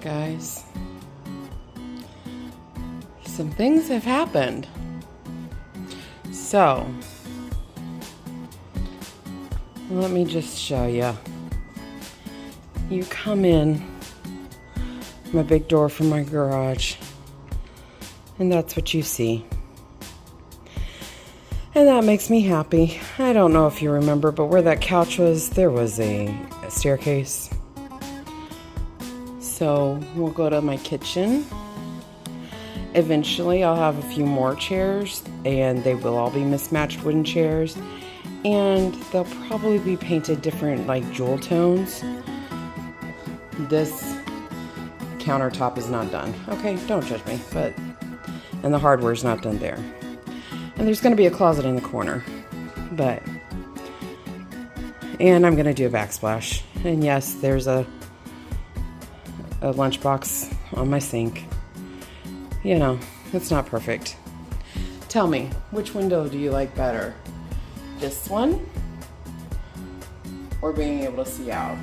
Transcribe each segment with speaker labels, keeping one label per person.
Speaker 1: Guys, some things have happened. So, let me just show you. You come in my big door from my garage, and that's what you see. And that makes me happy. I don't know if you remember, but where that couch was, there was a staircase. So we'll go to my kitchen. Eventually I'll have a few more chairs, and they will all be mismatched wooden chairs, and they'll probably be painted different, like jewel tones. This countertop is not done. Okay, don't judge me, and the hardware's not done there. And there's going to be a closet in the corner, and I'm going to do a backsplash. And yes, there's a lunchbox on my sink. You know, it's not perfect. Tell me, which window do you like better? This one? Or being able to see out?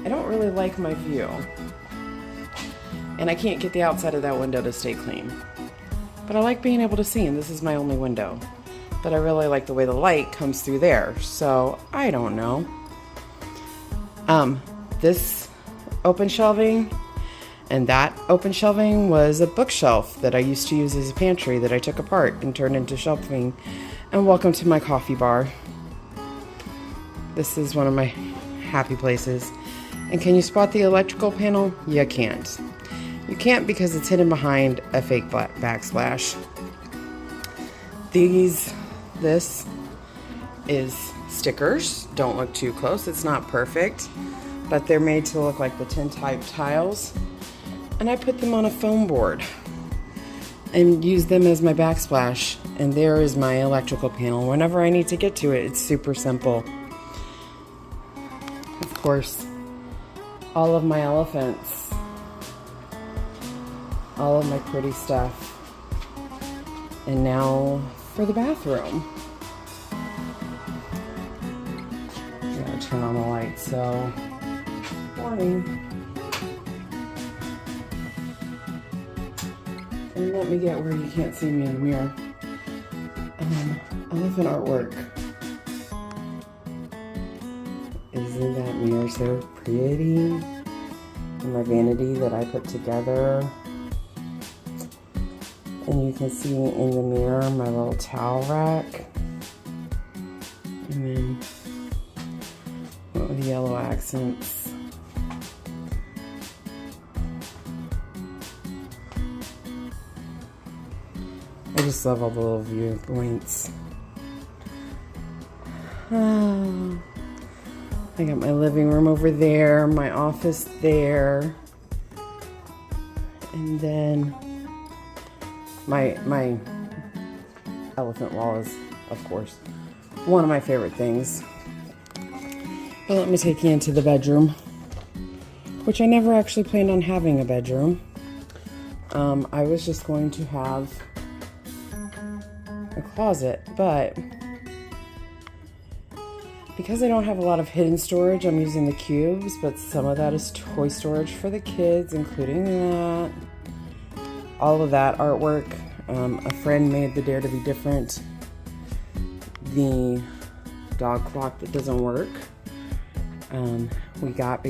Speaker 1: I don't really like my view. And I can't get the outside of that window to stay clean. But I like being able to see, and this is my only window. But I really like the way the light comes through there, so I don't know. This open shelving and that open shelving was a bookshelf that I used to use as a pantry that I took apart and turned into shelving. And welcome to my coffee bar. This is one of my happy places. And can you spot the electrical panel? You can't. You can't because it's hidden behind a fake backsplash. This is stickers. Don't look too close. It's not perfect, but they're made to look like the tintype tiles. And I put them on a foam board and use them as my backsplash. And there is my electrical panel. Whenever I need to get to it, it's super simple. Of course, all of my elephants, all of my pretty stuff. And now for the bathroom. I gotta turn on the light, so morning. And let me get where you can't see me in the mirror. Elephant artwork. Isn't that mirror so pretty? And my vanity that I put together. And you can see in the mirror my little towel rack. And then with the yellow accents. I just love all the little viewpoints. Oh, I got my living room over there, my office there, and then my elephant wall is, of course, one of my favorite things. But let me take you into the bedroom, which I never actually planned on having a bedroom. I was just going to have a closet, but because I don't have a lot of hidden storage, I'm using the cubes, but some of that is toy storage for the kids, including that. All of that artwork. A friend made the Dare to Be Different, the dog clock that doesn't work. We got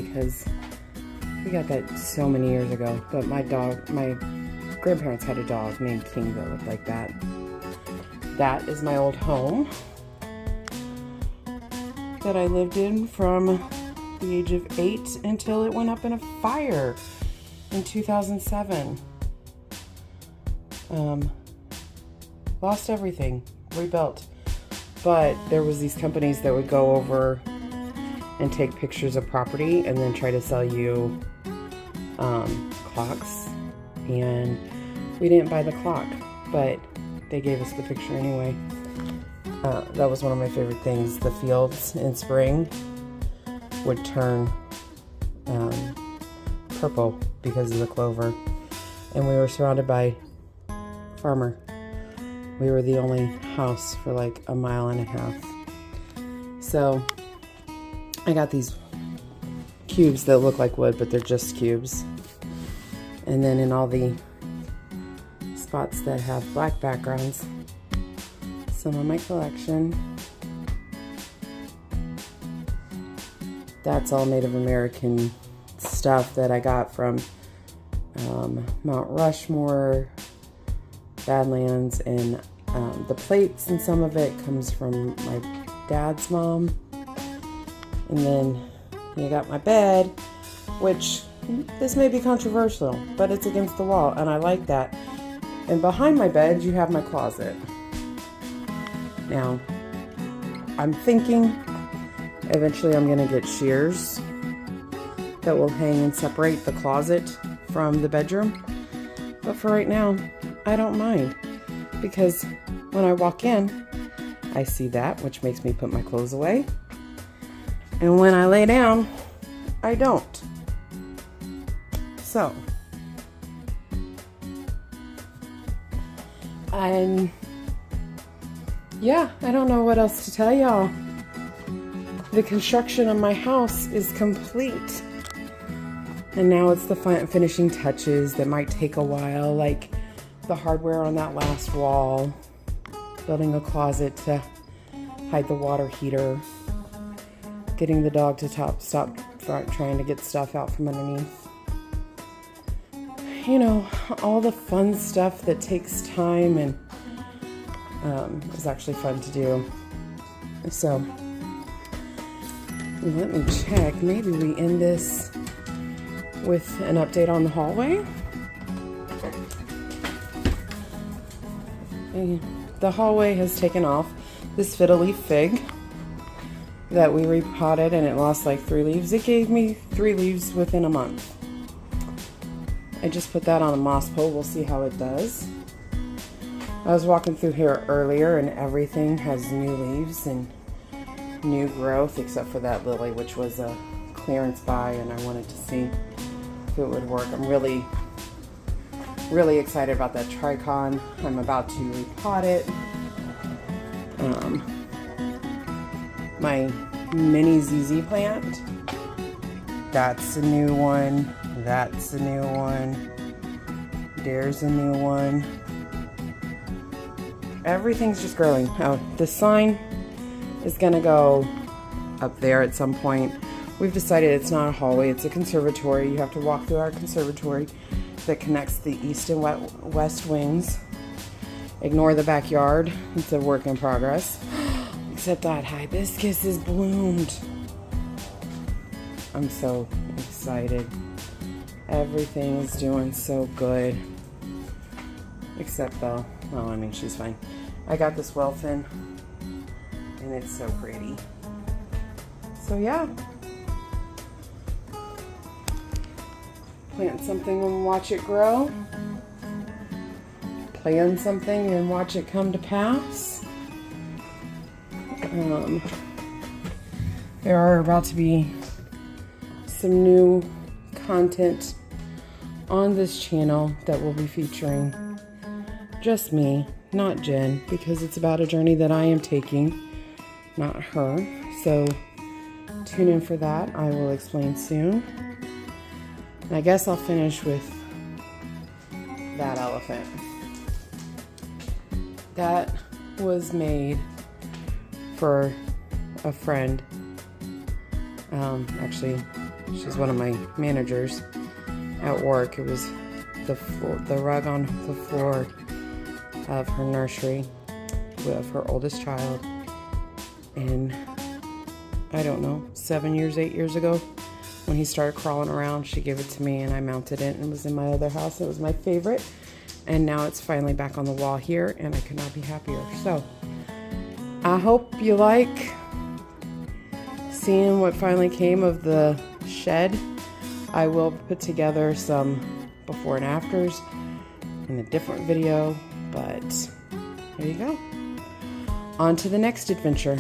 Speaker 1: that so many years ago, but my grandparents had a dog named King that looked like that. That is my old home that I lived in from the age of 8 until it went up in a fire in 2007. Lost everything, rebuilt. But there was these companies that would go over and take pictures of property and then try to sell you clocks. And we didn't buy the clock, but they gave us the picture anyway. That was one of my favorite things. The fields in spring would turn purple because of the clover. And we were surrounded by farmer. We were the only house for like a mile and a half. So I got these cubes that look like wood, but they're just cubes. And then in all the spots that have black backgrounds, some of my collection. That's all Native American stuff that I got from Mount Rushmore, Badlands, and the plates, and some of it comes from my dad's mom. And then you got my bed, which this may be controversial, but it's against the wall, and I like that. And behind my bed, you have my closet. Now, I'm thinking eventually I'm going to get shears that will hang and separate the closet from the bedroom. But for right now, I don't mind, because when I walk in, I see that, which makes me put my clothes away. And when I lay down, I don't. So, yeah, I don't know what else to tell y'all. The construction of my house is complete. And now it's the finishing touches that might take a while, like the hardware on that last wall, building a closet to hide the water heater, getting the dog to stop trying to get stuff out from underneath. You know, all the fun stuff that takes time and is actually fun to do. So, let me check. Maybe we end this with an update on the hallway. And the hallway has taken off this fiddle leaf fig that we repotted, and it lost like 3 leaves. It gave me 3 leaves within a month. I just put that on a moss pole. We'll see how it does. I was walking through here earlier, and everything has new leaves and new growth, except for that lily, which was a clearance buy, and I wanted to see if it would work. I'm really excited about that tricon. I'm about to repot it. My mini ZZ plant, that's a new one. That's a new one. There's a new one. Everything's just growing. Oh, the sign is gonna go up there at some point. We've decided it's not a hallway, it's a conservatory. You have to walk through our conservatory that connects the east and west wings. Ignore the backyard, it's a work in progress. Except that hibiscus is bloomed. I'm so excited. Everything is doing so good. Except though, well, I mean, she's fine. I got this Welfin, and it's so pretty. So yeah. Plant something and watch it grow. Plan something and watch it come to pass. There are about to be some new content on this channel that will be featuring just me, not Jen, because it's about a journey that I am taking, not her. So tune in for that. I will explain soon. And I guess I'll finish with that elephant. That was made for a friend. Actually, she's one of my managers at work. It was the rug on the floor of her nursery with her oldest child. And I don't know, 8 years ago, when he started crawling around, she gave it to me and I mounted it, and it was in my other house. It was my favorite. And now it's finally back on the wall here, and I could not be happier. So I hope you like seeing what finally came of the shed. I will put together some before and afters in a different video, but there you go. On to the next adventure.